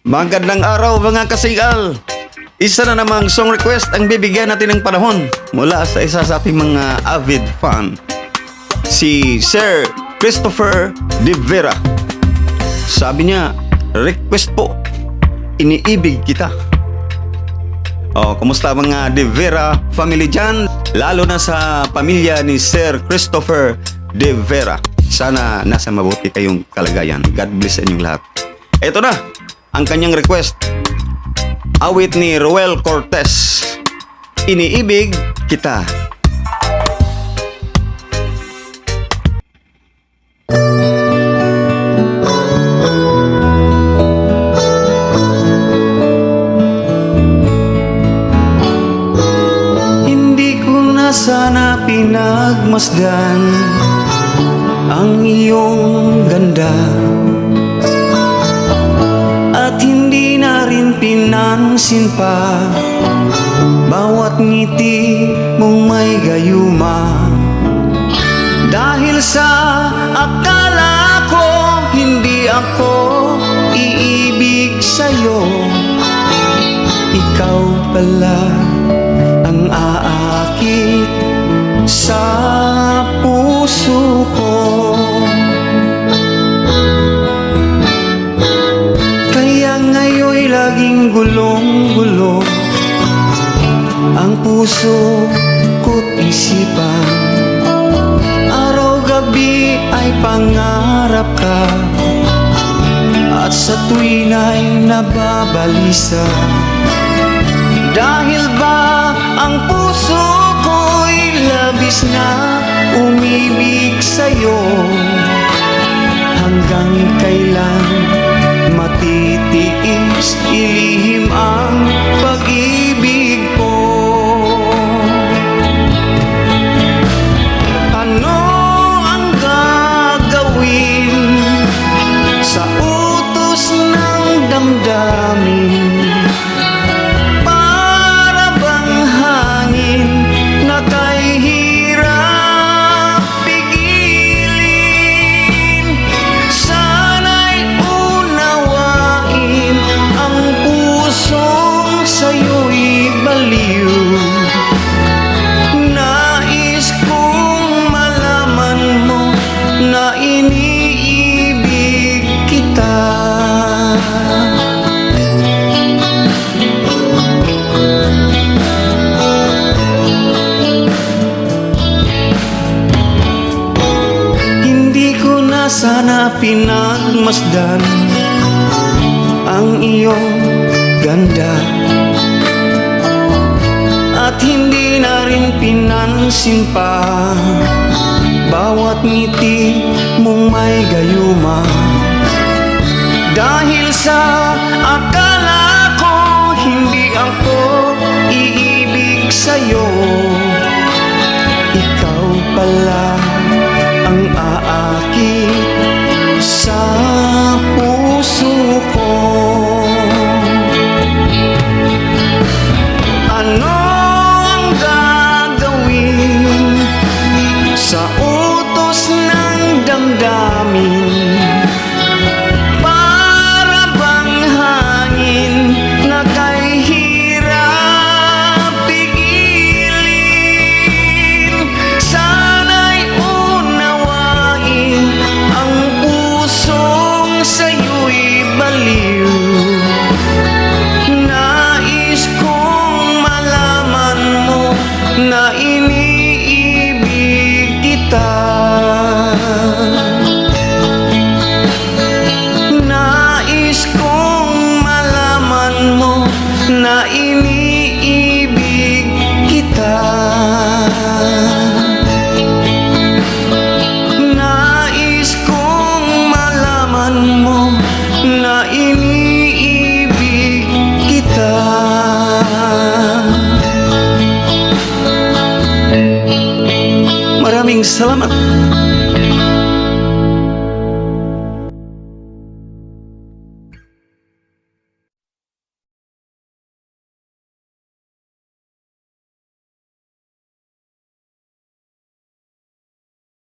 Magandang araw mga kasigal. Isa na namang song request ang bibigyan natin ng panahon mula sa isa sa ating mga avid fan, si Sir Christopher De Vera. Sabi niya, request po, iniibig kita. Kumusta mga De Vera family dyan? Lalo na sa pamilya ni Sir Christopher De Vera. Sana nasa mabuti kayong kalagayan. God bless sa inyong lahat. Ito na ang kanyang request. Awit ni Roel Cortez, iniibig kita. Hindi ko na sana pinagmasdan ang iyong ganda, at hindi na rin pinansin pa bawat ngiti mong may gayuma. Dahil sa akala ko hindi ako iibig sa'yo, ikaw pala ang aakit sa puso ko. Laging gulong-gulo ang puso ko't isipan. Araw-gabi ay pangarap ka, at sa tuwin ay nababalisa. Dahil ba ang puso ko'y labis na umibig sa'yo? Hanggang kailan matitiis ilihim ang pag-ibig ko? Ano ang gagawin sa utos ng damdamin? Para bang hangin na kay hirap pigilin? Sana'y unawain ang pusong sa'yo'y baliw. Nais kong malaman mo na iniibig kita. Hindi ko na sana pinagmasdan ang iyong ganda, at hindi na rin pinansin pa bawat ngiti mong may gayuma. Dahil sa akala ko hindi ako iibig sa'yo, ikaw pala ang aakit sa puso ko. Ano ang gagawin sa utos ng damdamin? Para bang hangin na kay hirap pigilin? Sana'y unawain ang pusong sa'yo'y baliw. Nais kong malaman mo na iniibig kita. Nais kong malaman mo na iniibig kita. Nais kong malaman mo na iniibig kita. Maraming salamat.